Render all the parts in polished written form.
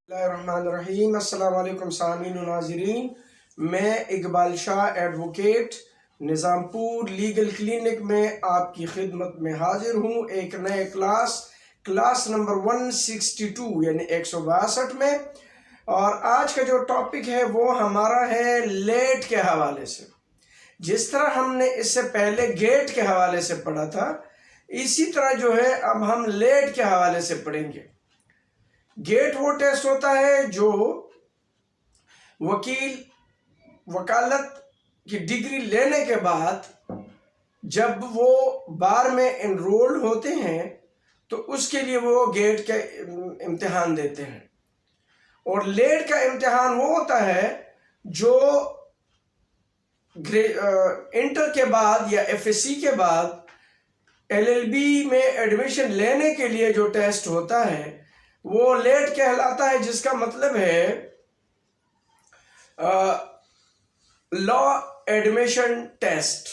बिस्मिल्लाहिर्रहमानिर्रहीम। अस्सलाम वालेकुम सामीन व नाज़रीन। मैं Iqbal Shah advocate Nizampur legal clinic में आपकी खिदमत में हाजिर हूँ एक नए क्लास नंबर 162 यानी 162 में। और आज का जो टॉपिक है वो हमारा है लेट के हवाले से। जिस तरह हमने इससे पहले गेट के हवाले से पढ़ा था, इसी तरह जो है अब हम लेट के हवाले से पढ़ेंगे। गेट वो टेस्ट होता है जो वकालत की डिग्री लेने के बाद जब वो बार में एनरोल्ड होते हैं तो उसके लिए वो गेट का इम्तिहान देते हैं। और लेट का इम्तिहान वो होता है जो इंटर के बाद या एफएससी के बाद एलएलबी में एडमिशन लेने के लिए जो टेस्ट होता है वो लेट कहलाता है, जिसका मतलब है लॉ एडमिशन टेस्ट।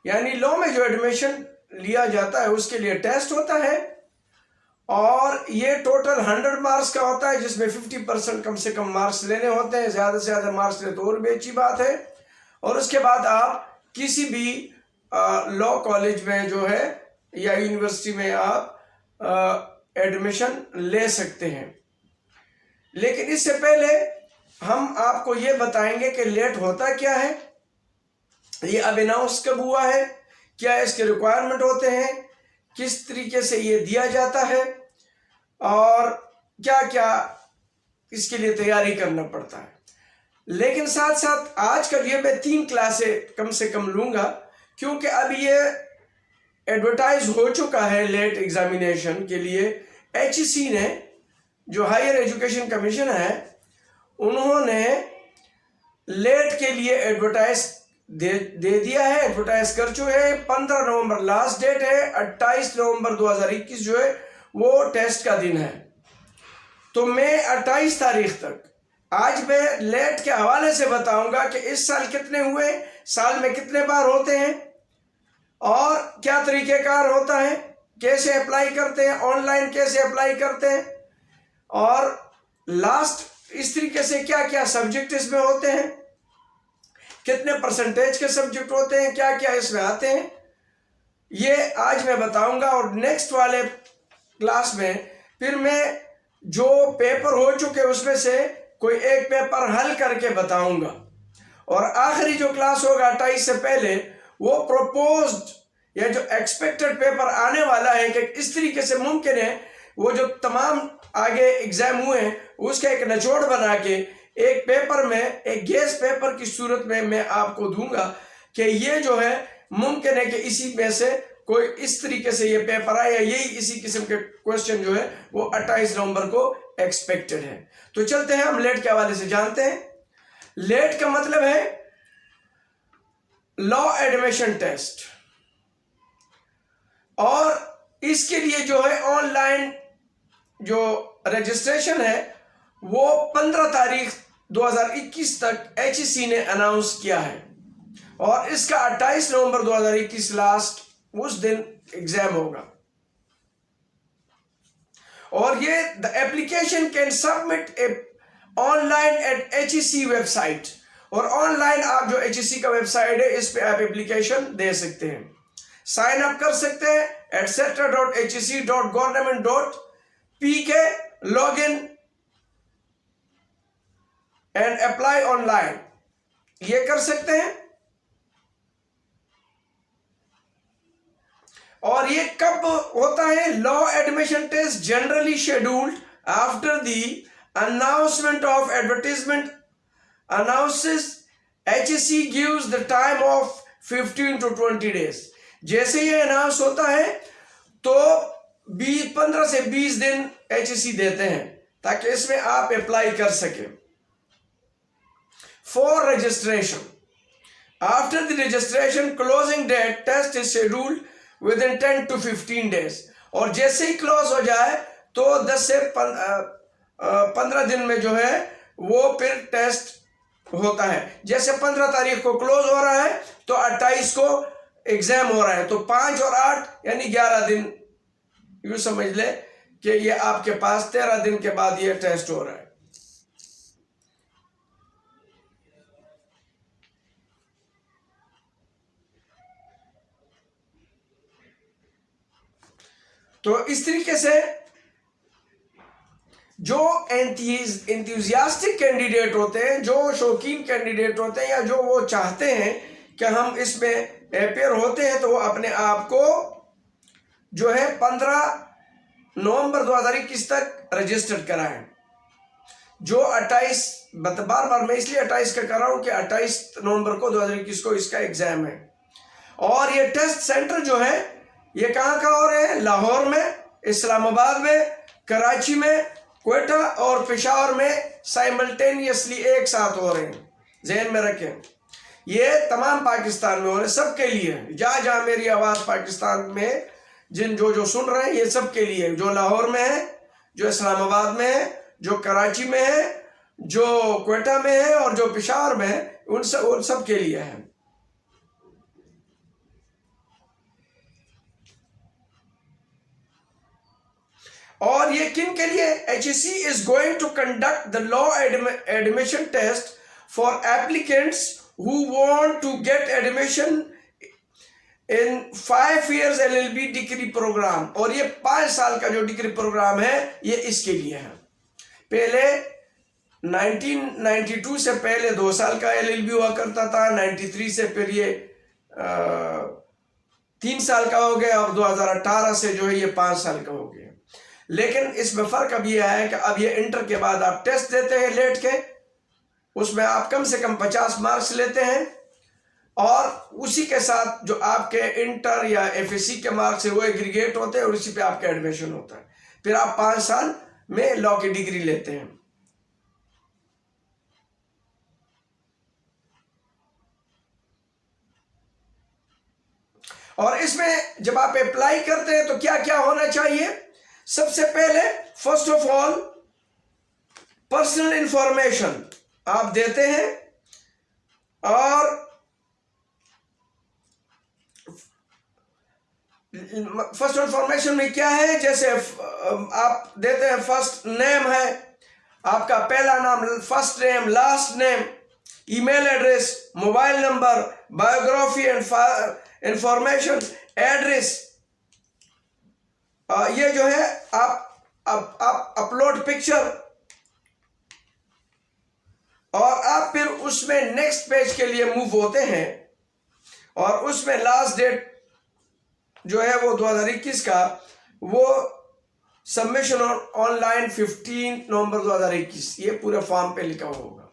यानी लॉ में जो एडमिशन लिया जाता है उसके लिए टेस्ट होता है और ये टोटल 100 मार्क्स का होता है, जिसमें 50% कम से कम मार्क्स लेने होते हैं। ज़्यादा से ज़्यादा मार्क्स ले तो और भी अच्छी बात है। और उसके बाद आप किसी भी लॉ कॉलेज में जो है या यूनिवर्सिटी में आप एडमिशन ले सकते हैं। लेकिन इससे पहले हम आपको ये बताएंगे कि लेट होता क्या है, ये अब अनाउंस कब हुआ है, क्या इसके रिक्वायरमेंट होते हैं, किस तरीके से ये दिया जाता है और क्या क्या इसके लिए तैयारी करना पड़ता है। लेकिन साथ साथ आज का ये मैं 3 क्लासें कम से कम लूँगा, क्योंकि अब ये एडवर्टाइज हो चुका है लेट एग्जामिनेशन के लिए। एचईसी ने, जो हायर एजुकेशन कमीशन है, उन्होंने लेट के लिए एडवर्टाइज दे दिया है, एडवर्टाइज कर चुके हैं। 15 नवंबर लास्ट डेट है, 28 नवंबर 2021 जो है वो टेस्ट का दिन है। तो मैं 28 तारीख तक आज मैं लेट के हवाले से बताऊंगा कि इस साल कितने हुए, साल में कितने बार होते हैं और क्या तरीक़ेकार होता है, कैसे अप्लाई करते हैं, ऑनलाइन कैसे अप्लाई करते हैं और लास्ट इस तरीके से क्या क्या सब्जेक्ट इसमें होते हैं, कितने परसेंटेज के सब्जेक्ट होते हैं, क्या क्या इसमें आते हैं, ये आज मैं बताऊंगा। और नेक्स्ट वाले क्लास में फिर मैं जो पेपर हो चुके उसमें से कोई एक पेपर हल करके बताऊंगा। और आखिरी जो क्लास होगा 28 से पहले वो प्रोपोज्ड या जो एक्सपेक्टेड पेपर आने वाला है कि इस तरीके से मुमकिन है वो जो तमाम आगे एग्जाम हुए हैं उसका एक निचोड़ बना के एक पेपर में, एक गेस पेपर की सूरत में मैं आपको दूंगा कि ये जो है मुमकिन है कि इसी में से कोई इस तरीके से ये पेपर आए या यही इसी किस्म के क्वेश्चन जो है वो 28 नवंबर को एक्सपेक्टेड है। तो चलते हैं हम लेट के हवाले से जानते हैं। लेट का मतलब है लॉ एडमिशन टेस्ट, और इसके लिए जो है ऑनलाइन जो रजिस्ट्रेशन है वो 15 तारीख 2021 तक एचईसी ने अनाउंस किया है और इसका 28 नवंबर 2021 लास्ट उस दिन एग्जाम होगा। और ये the application can submit A online at HEC website, और ऑनलाइन आप जो एचईसी का वेबसाइट है इस पे आप एप्लीकेशन दे सकते हैं, साइन अप कर सकते हैं etc.hec.government.pk, log in and apply online, ये कर सकते हैं। और ये कब होता है? Law admission test generally scheduled after the announcement of advertisement announces HEC gives the time of 15 to 20 days। जैसे ये अनाउंस होता है तो 15 से 20 दिन HEC देते हैं ताकि इसमें आप अप्लाई कर सके। For registration, after the registration closing date, test is scheduled within 10 to 15 days। और जैसे ही क्लोज हो जाए तो 10 से 15 दिन में जो है वो फिर टेस्ट होता है। जैसे 15 तारीख को क्लोज हो रहा है तो 28 को एग्जाम हो रहा है, तो 5 और 8 यानी 11 दिन यूँ समझ ले कि ये आपके पास 13 दिन के बाद ये टेस्ट हो रहा है। तो इस तरीके से जो एंथुजियास्टिक कैंडिडेट होते हैं, जो शौकीन कैंडिडेट होते हैं, या जो वो चाहते हैं कि हम इसमें अपेयर होते हैं, तो वो अपने आप को जो है 15 नवंबर 2021 तक रजिस्टर्ड कराएं। जो 28 बार बार मैं इसलिए 28 का कर रहा हूं कि 28 नवंबर को 2021 को इसका एग्जाम है। और ये टेस्ट सेंटर जो है ये कहाँ हो रहे हैं? लाहौर में, इस्लामाबाद में, कराची में, क्वेटा और पेशावर में साइमल्टेनियसली एक साथ हो रहे हैं। जहन में रखें, ये तमाम पाकिस्तान में हो रहे हैं, सबके लिए। जहाँ जहाँ मेरी आवाज़ पाकिस्तान में जो सुन रहे हैं, ये सब के लिए, जो लाहौर में है, जो इस्लामाबाद में है, जो कराची में है, जो क्वेटा में है और जो पेशावर में है, उन सब के लिए है। और ये किन के लिए? HEC is going to conduct the law admission test for applicants who want to get admission in 5 years LLB degree program. और ये 5 साल का जो डिग्री प्रोग्राम है ये इसके लिए है। पहले 1992 से पहले 2 साल का LLB हुआ करता था, 93 से फिर ये 3 साल का हो गया, और 2018 से जो है ये 5 साल का हो गया। लेकिन इसमें फ़र्क अब ये है कि अब ये इंटर के बाद आप टेस्ट देते हैं लेट के, उसमें आप कम से कम 50 मार्क्स लेते हैं, और उसी के साथ जो आपके इंटर या FSC के मार्क्स है वो एग्रीगेट होते हैं और उसी पे आपका एडमिशन होता है। फिर आप 5 साल में लॉ की डिग्री लेते हैं। और इसमें जब आप अप्लाई करते हैं तो क्या क्या होना चाहिए? सबसे पहले first of all personal information आप देते हैं, और फर्स्ट इंफॉर्मेशन में क्या है? जैसे आप देते हैं फर्स्ट नेम है आपका, पहला नाम, first name, last name, email address, mobile number, biography and information, address. ये जो है आप अपलोड पिक्चर, और आप फिर उसमें नेक्स्ट पेज के लिए मूव होते हैं, और उसमें लास्ट डेट जो है वो 2021 का, वो सबमिशन ऑनलाइन 15 नवंबर 2021, ये पूरे फॉर्म पे लिखा होगा।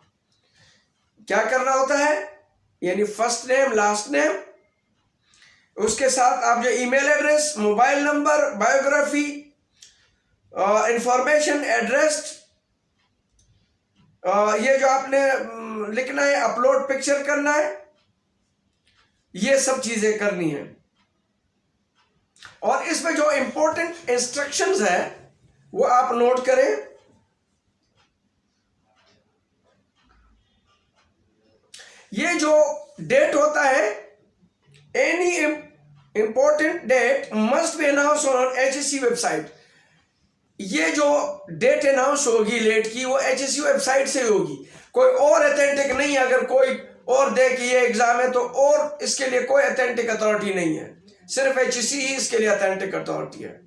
क्या करना होता है? यानी फर्स्ट नेम, लास्ट नेम, उसके साथ आप जो email address, mobile number, biography, information, address, ये जो आपने लिखना है, अपलोड पिक्चर करना है, ये सब चीजें करनी है। और इसमें जो इंपॉर्टेंट इंस्ट्रक्शंस है वो आप नोट करें। ये जो डेट होता है, any important date must be announce on HEC website. ये जो डेट अनाउंस होगी लेट की, वो HEC वेबसाइट से होगी, कोई और अथेंटिक नहीं। अगर कोई और दे कि ये एग्जाम है, तो और इसके लिए कोई अथेंटिक अथॉरिटी नहीं है, सिर्फ HEC ही इसके लिए अथेंटिक अथॉरिटी है।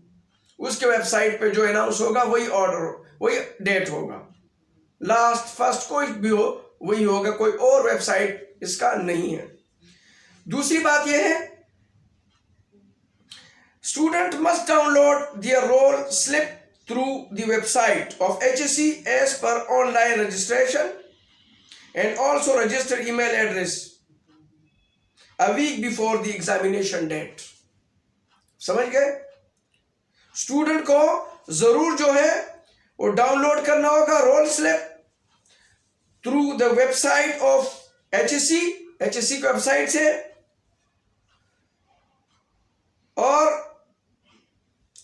उसके वेबसाइट पे जो अनाउंस होगा वही ऑर्डर, वही डेट होगा, लास्ट फर्स्ट कोई भी हो वही होगा, कोई और वेबसाइट इसका नहीं है। दूसरी बात यह है, student must download their roll slip through the website of HEC as per online registration, and also register email address a week before the examination date। समझ गए? स्टूडेंट को जरूर जो है वो डाउनलोड करना होगा roll slip through the website of HEC की वेबसाइट से, और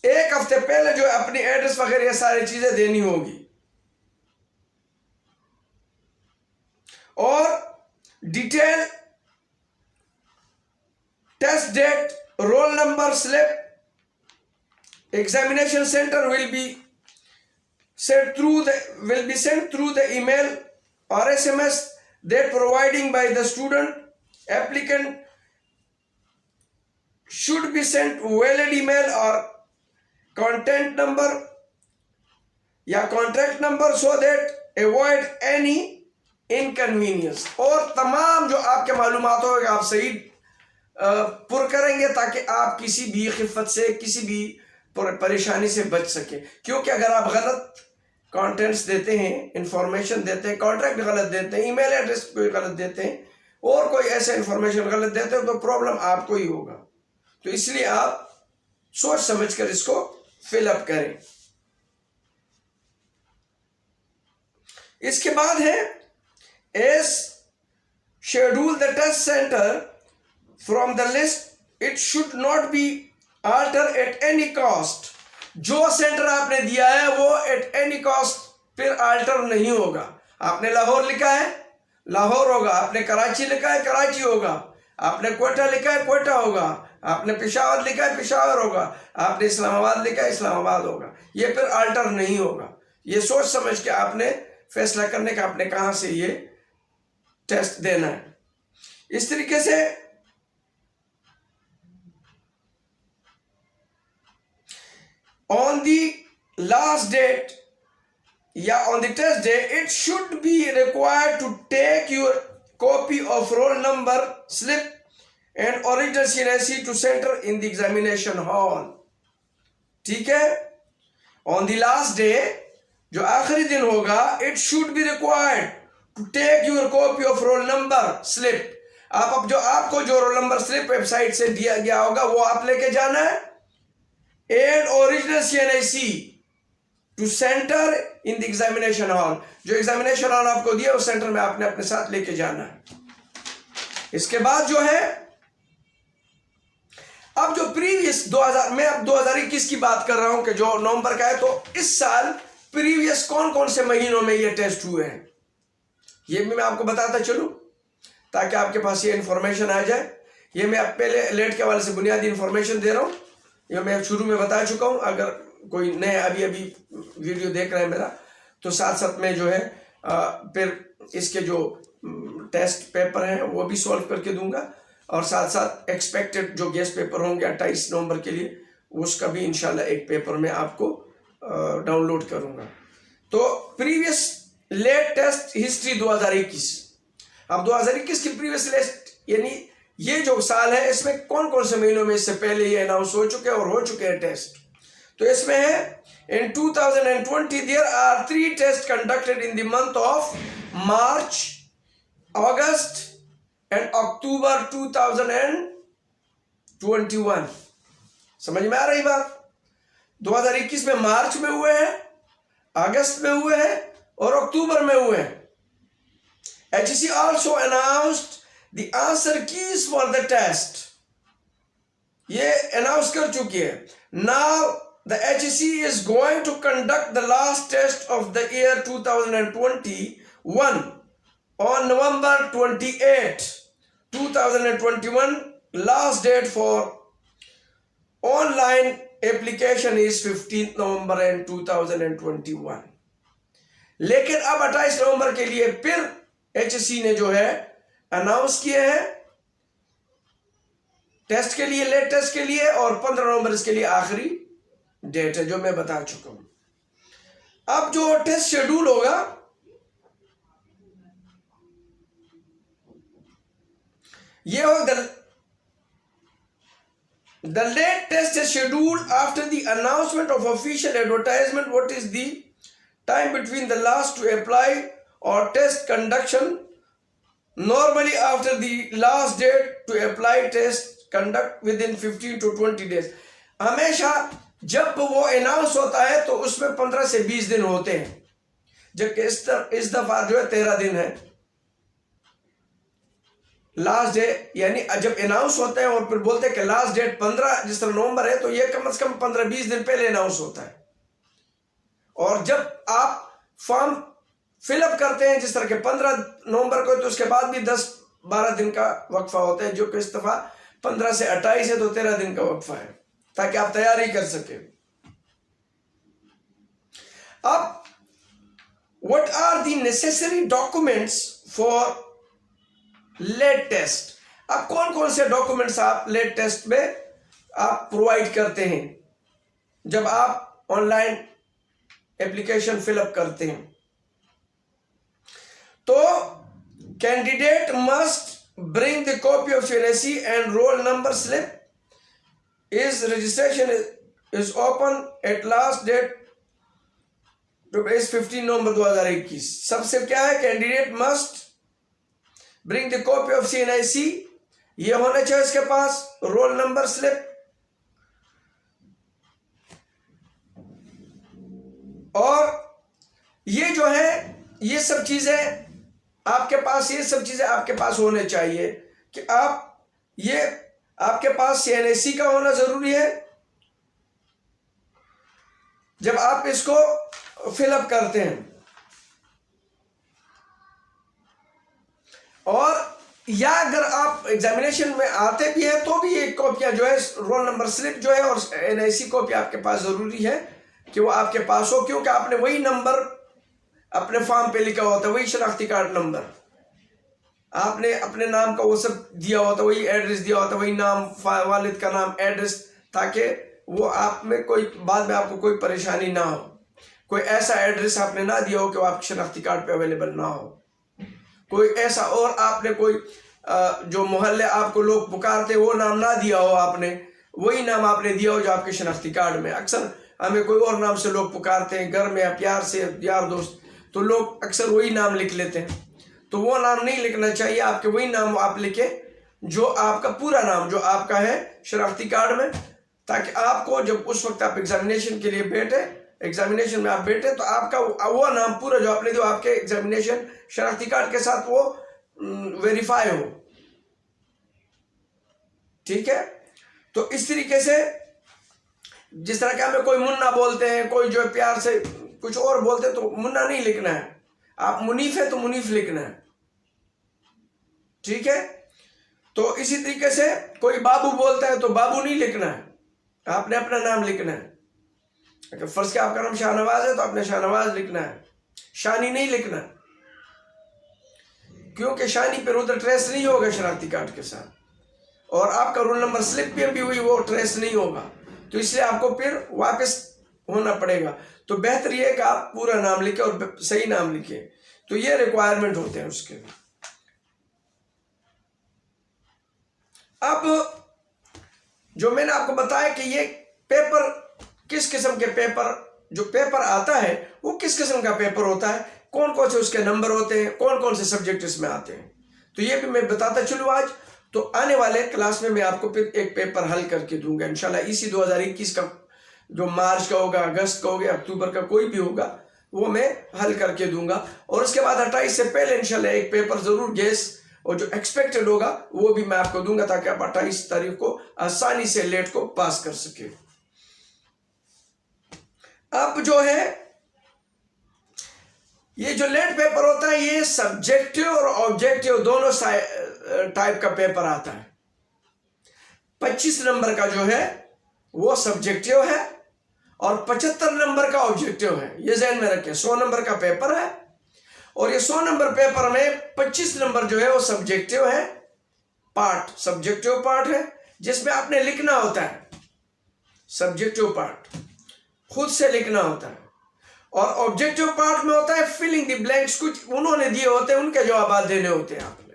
1 हफ्ते पहले जो है अपनी एड्रेस वगैरह ये सारी चीजें देनी होगी। और detail test date, roll number slip, Examination center will be sent through the email or SMS that providing by the student. Applicant should be sent valid email or contact number so that avoid any inconvenience. और तमाम जो आपके मालूमात होगा आप सही पुर करेंगे ताकि आप किसी भी खिफ़त से, किसी भी परेशानी से बच सके। क्योंकि अगर आप गलत कंटेंट्स देते हैं, इंफॉर्मेशन देते हैं, कॉन्ट्रैक्ट गलत देते हैं, ईमेल एड्रेस कोई गलत देते हैं और कोई ऐसा इंफॉर्मेशन गलत देते हैं तो प्रॉब्लम आपको ही होगा। तो इसलिए आप सोच समझकर इसको फिलअप करें। इसके बाद है as schedule the test center from the list, it should not be alter at any cost. जो सेंटर आपने दिया है वो एट एनी कॉस्ट फिर अल्टर नहीं होगा। आपने लाहौर लिखा है लाहौर होगा, आपने कराची लिखा है कराची होगा, आपने कोयटा लिखा है कोयटा होगा, आपने पेशावर लिखा है पेशावर होगा, आपने इस्लामाबाद लिखा है इस्लामाबाद होगा। ये फिर अल्टर नहीं होगा। ये सोच समझ के आपने फैसला करने का आपने कहाँ से ये टेस्ट देना है। इस तरीके से on the last date या on the test day it should be required to take your copy of roll number slip and original CNC to center in the examination hall। ठीक है, on the last day जो आखिरी दिन होगा it should be required to take your copy of roll number slip। आप जो आपको जो रोल नंबर स्लिप वेबसाइट से दिया गया होगा वो आप लेके जाना है and original CNIC to center in the examination hall। जो एग्जामिनेशन हॉल आपको दिया उस सेंटर में आपने अपने साथ लेके जाना है। इसके बाद जो है अब जो प्रीवियस 2000 मैं अब 2021 की बात कर रहा हूं कि जो नवंबर का है, तो इस साल प्रीवियस कौन कौन से महीनों में ये टेस्ट हुए हैं ये भी मैं आपको बताता चलूं ताकि आपके पास ये इंफॉर्मेशन आ जाए। ये मैं पहले लेट के हवाले से बुनियादी इंफॉर्मेशन दे रहा हूं, ये मैं शुरू में बता चुका हूं। अगर कोई नए अभी वीडियो देख रहे हैं मेरा तो साथ साथ में जो है फिर इसके जो टेस्ट पेपर हैं वो भी सॉल्व करके दूंगा और साथ साथ एक्सपेक्टेड जो गेस्ट पेपर होंगे 28 नवंबर के लिए उसका भी इंशाल्लाह एक पेपर में आपको डाउनलोड करूंगा। तो प्रीवियस लेट टेस्ट हिस्ट्री 2021। अब 2021 की प्रीवियस लिस्ट यानी ये जो साल है इसमें कौन कौन से महीनों में इससे पहले ये अनाउंस हो चुके हैं और हो चुके हैं टेस्ट। तो इसमें है in 2020 there are 3 test conducted in the month of March, August and October 2021। समझ में आ रही बात? 2021 में मार्च में हुए हैं, अगस्त में हुए हैं और अक्टूबर में हुए हैं। HEC also announced the answer keys for the test। ये अनाउंस कर चुकी है। Now the HEC is going to conduct the last test of the year 2021 on November 28, 2021। Last date for online application is 15th November 2021। लेकिन अब 28 नवंबर के लिए फिर HEC ने जो है अनाउंस किए हैं टेस्ट के लिए, लेट टेस्ट के लिए, और 15 नवंबर इसके लिए आखिरी डेट है जो मैं बता चुका हूं। अब जो टेस्ट शेड्यूल होगा ये होगा the late test is scheduled after the announcement of official advertisement। what is the time between the last to apply or test conduction? Normally after the last date to apply test conduct within 15 to 20 days। हमेशा जब वो announce होता है तो उसमें 15 से 20 दिन होते हैं, जबकि इस दफा जो है 13 दिन है लास्ट डे। यानी जब अनाउंस होते हैं और फिर बोलते हैं कि लास्ट डेट 15 जिस तरह नवंबर है तो ये कम से कम 15-20 दिन पहले अनाउंस होता है। और जब आप फॉर्म फिलअप करते हैं जिस तरह के 15 नवंबर को तो उसके बाद भी 10-12 दिन का वक्फा होता है, जो कि इस दफा 15 से 28 है तो 13 दिन का वक्फा है ताकि आप तैयारी कर सके। अब what are the necessary documents for LAT test? अब कौन कौन से डॉक्यूमेंट्स आप लेट टेस्ट में आप प्रोवाइड करते हैं जब आप ऑनलाइन एप्लीकेशन फिलअप करते हैं? तो candidate must bring the copy of NSC and roll number slip. Is registration is open at last date is 15 नवंबर 2021. सबसे क्या है? Candidate must bring the copy of CNIC, ये होना चाहिए इसके पास, रोल नंबर स्लिप, और ये जो है ये सब चीजें आपके पास, ये सब चीजें आपके पास होने चाहिए कि आप ये आपके पास CNIC का होना जरूरी है जब आप इसको फिलअप करते हैं, और या अगर आप एग्जामिनेशन में आते भी हैं तो भी ये कॉपियां जो है, रोल नंबर स्लिप जो है और NIC कॉपी आपके पास जरूरी है कि वो आपके पास हो, क्योंकि आपने वही नंबर अपने फॉर्म पे लिखा होता है, वही शनाख्ती कार्ड नंबर आपने अपने नाम का वो सब दिया होता है, वही एड्रेस दिया होता है, वही नाम, वालिद का नाम, एड्रेस, ताकि वो आप में कोई बाद में आपको कोई परेशानी ना हो, कोई ऐसा एड्रेस आपने ना दिया हो कि वो आपके शनाख्ती कार्ड पे अवेलेबल ना हो, कोई ऐसा और आपने कोई जो मोहल्ले आपको लोग पुकारते वो नाम ना दिया हो, आपने वही नाम आपने दिया हो जो आपके शनाख्ती कार्ड में। अक्सर हमें कोई और नाम से लोग पुकारते हैं घर में या प्यार से यार दोस्त, तो लोग अक्सर वही नाम लिख लेते हैं, तो वो नाम नहीं लिखना चाहिए, आपके वही नाम आप लिखे जो आपका पूरा नाम जो आपका है शनाख्ती कार्ड में, ताकि आपको जब उस वक्त आप एग्जामिनेशन के लिए बैठे, एग्जामिनेशन में आप बैठे तो आपका वो नाम पूरा जो आपने जो आपके एग्जामिनेशन शनाख्ती कार्ड के साथ वो वेरीफाई हो। ठीक है, तो इस तरीके से जिस तरह के हमें कोई मुन्ना बोलते हैं, कोई जो प्यार से कुछ और बोलते हैं, तो मुन्ना नहीं लिखना है, आप मुनीफ है तो मुनीफ लिखना है। ठीक है, तो इसी तरीके से कोई बाबू बोलता है तो बाबू नहीं लिखना है, आपने अपना नाम लिखना है। अगर फर्ज के आपका नाम शाहनवाज है तो आपने शाहनवाज लिखना है, शानी नहीं लिखना, क्योंकि शानी पर उधर ट्रेस नहीं होगा शनाख्ती कार्ड के साथ, और आपका रोल नंबर स्लिप पे भी हुई वो ट्रेस नहीं होगा, तो इसलिए आपको फिर वापस होना पड़ेगा। तो बेहतर ये है कि आप पूरा नाम लिखें और सही नाम लिखें, तो ये रिक्वायरमेंट होते हैं उसके। अब जो मैंने आपको बताया कि ये पेपर किस किस्म के पेपर, जो पेपर आता है वो किस किस्म का पेपर होता है, कौन कौन से उसके नंबर होते हैं, कौन कौन से सब्जेक्ट इसमें आते हैं, तो ये भी मैं बताता चलूँ आज। तो आने वाले क्लास में मैं आपको फिर एक पेपर हल करके दूंगा इंशाल्लाह, इसी 2021 का, जो मार्च का होगा, अगस्त का होगा, अक्टूबर का कोई भी होगा, वो मैं हल करके दूंगा। और उसके बाद 28 से पहले इंशाल्लाह एक पेपर जरूर गैस और जो एक्सपेक्टेड होगा वो भी मैं आपको दूंगा, ताकि आप 28 तारीख को आसानी से लेट को पास कर सके। अब जो है ये जो लेट पेपर होता है, ये सब्जेक्टिव और ऑब्जेक्टिव दोनों टाइप का पेपर आता है। 25 नंबर का जो है वो सब्जेक्टिव है और 75 नंबर का ऑब्जेक्टिव है, ये ध्यान में रखें। 100 नंबर का पेपर है और ये 100 नंबर पेपर में 25 नंबर जो है वो सब्जेक्टिव है पार्ट, सब्जेक्टिव पार्ट है जिसमें आपने लिखना होता है, सब्जेक्टिव पार्ट खुद से लिखना होता है, और ऑब्जेक्टिव पार्ट में होता है फिलिंग द ब्लैंक्स, कुछ उन्होंने दिए होते हैं उनके जवाब देने होते हैं आपने,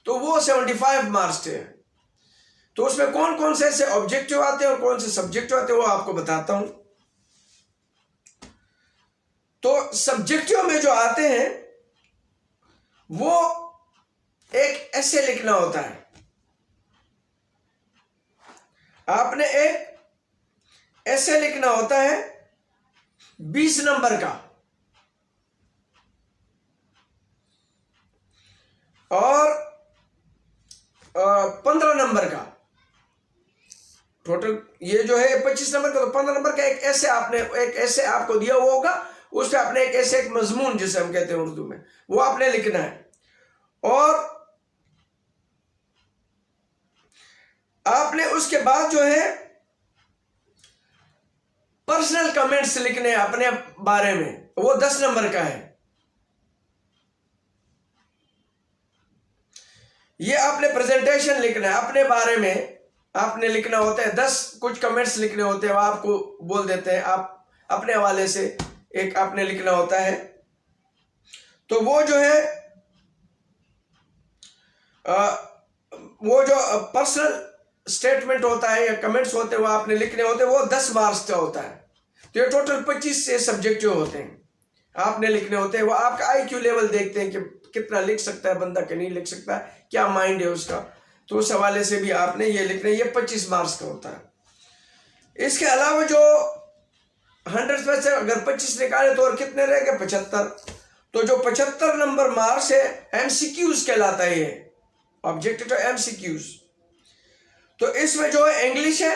तो वो 75 मार्क्स थे। तो उसमें कौन कौन से ऑब्जेक्टिव आते हैं और कौन से सब्जेक्टिव आते हैं वो आपको बताता हूं। तो सब्जेक्टिव में जो आते हैं वो एक ऐसे लिखना होता है, आपने एक ऐसे लिखना होता है 20 नंबर का, और 15 नंबर का, टोटल ये जो है 25 नंबर का, तो 15 नंबर का एक ऐसे आपने, एक ऐसे आपको दिया हुआ होगा, उस पर आपने एक ऐसे एक मजमून जिसे हम कहते हैं उर्दू में, वो आपने लिखना है। और आपने उसके बाद जो है पर्सनल कमेंट्स लिखने अपने बारे में, वो 10 नंबर का है। ये आपने प्रेजेंटेशन लिखना है, अपने बारे में आपने लिखना होता है, 10 कुछ कमेंट्स लिखने होते हैं, वो आपको बोल देते हैं, आप अपने हवाले से एक आपने लिखना होता है। तो वो जो है वो जो पर्सनल स्टेटमेंट होता है या कमेंट्स होते हैं वो आपने लिखने होते हैं, वो 10 मार्क्स का होता है। तो ये टोटल 25 से सब्जेक्ट जो होते हैं आपने लिखने होते हैं। वो आपका IQ लेवल देखते हैं कि कितना लिख सकता है बंदा, कि नहीं लिख सकता, क्या माइंड है उसका, तो उस हवाले से भी आपने ये लिखना है। ये 25 मार्क्स का होता है। इसके अलावा जो 100 में से अगर 25 निकाले तो और कितने रह गए? 75। तो जो 75 नंबर मार्क्स है MCQs कहलाता है, ये ऑब्जेक्टिव टू MCQs। तो इसमें जो है इंग्लिश है,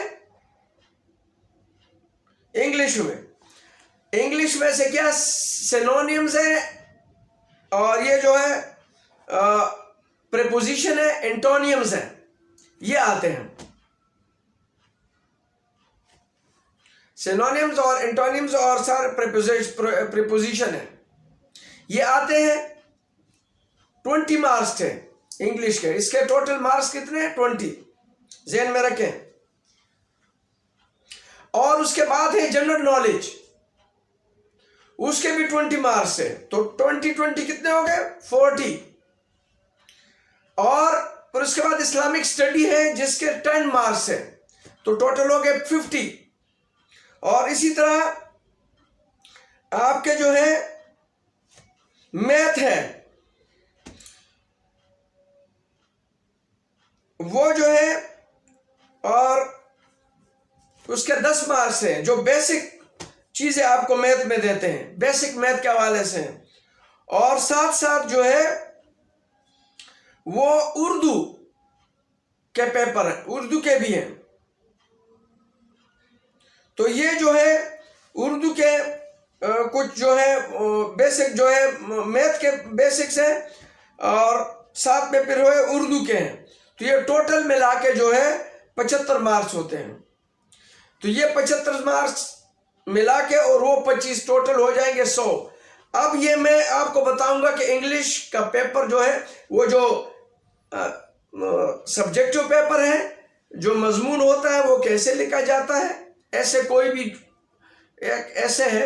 इंग्लिश में से क्या सिनोनिम्स है, और ये जो है प्रीपोजिशन है, एंटोनियम्स है, ये आते हैं। सिनोनिम्स और एंटोनियम्स और सर प्रीपोजिशन है, ये आते हैं। 20 मार्क्स थे इंग्लिश के। इसके टोटल मार्क्स कितने हैं? 20, ज़हन में रखें। और उसके बाद है जनरल नॉलेज, उसके भी 20 मार्क्स है। तो 20 कितने हो गए? 40। और फिर उसके बाद इस्लामिक स्टडी है जिसके 10 मार्क्स है, तो टोटल हो गए 50। और इसी तरह आपके जो है मैथ है, वो जो है, और उसके 10 मार्क्स हैं जो बेसिक चीजें आपको मैथ में देते हैं, बेसिक मैथ के हवाले से। और साथ साथ जो है वो उर्दू के पेपर है, उर्दू के भी हैं। तो ये जो है उर्दू के कुछ जो है बेसिक जो है मैथ के बेसिक्स हैं, और साथ में फिर है उर्दू के हैं। तो ये टोटल मिला के जो है 75 मार्क्स होते हैं। तो ये 75 मार्क्स मिला के और वो 25 टोटल हो जाएंगे 100। अब ये मैं आपको बताऊंगा कि इंग्लिश का पेपर जो है वो जो सब्जेक्टिव पेपर है, जो मजमून होता है वो कैसे लिखा जाता है, ऐसे कोई भी एक ऐसे है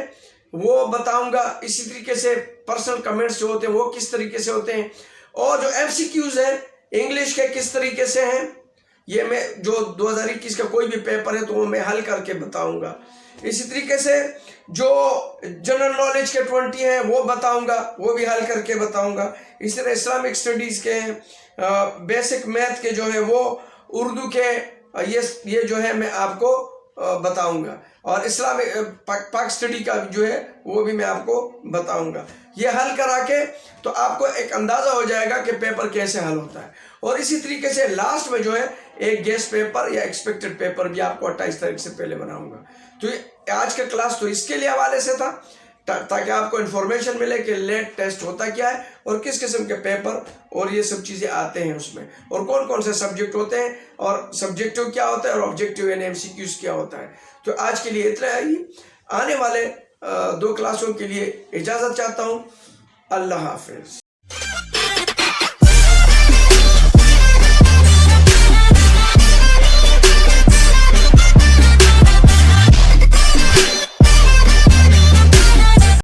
वो बताऊंगा। इसी तरीके से पर्सनल कमेंट्स जो होते हैं वो किस तरीके से होते हैं, और जो MCQs है इंग्लिश के किस तरीके से हैं, ये मैं जो 2021 का कोई भी पेपर है तो वो मैं हल करके बताऊंगा। इसी तरीके से जो जनरल नॉलेज के 20 हैं वो बताऊंगा, वो भी हल करके बताऊंगा। इसी तरह इस्लामिक स्टडीज़ के बेसिक मैथ के जो है वो उर्दू के ये जो है मैं आपको बताऊंगा, और इस्लामिक पाक स्टडी का जो है वो भी मैं आपको बताऊंगा। ये हल करा के तो आपको एक अंदाज़ा हो जाएगा कि पेपर कैसे हल होता है। और इसी तरीके से लास्ट में जो है एक गेस्ट पेपर या एक्सपेक्टेड पेपर भी आपको 28 तारीख से पहले बनाऊंगा। तो आज का क्लास तो इसके लिए हवाले से था, ताकि आपको इन्फॉर्मेशन मिले कि लेट टेस्ट होता क्या है और किस किस्म के पेपर और ये सब चीज़ें आते हैं उसमें, और कौन कौन से सब्जेक्ट होते हैं, और सब्जेक्टिव क्या होता है और ऑब्जेक्टिव यानी MCQs क्या होता है। तो आज के लिए इतना ही। आने वाले 2 क्लासों के लिए इजाज़त चाहता हूँ। अल्लाह हाफिज़।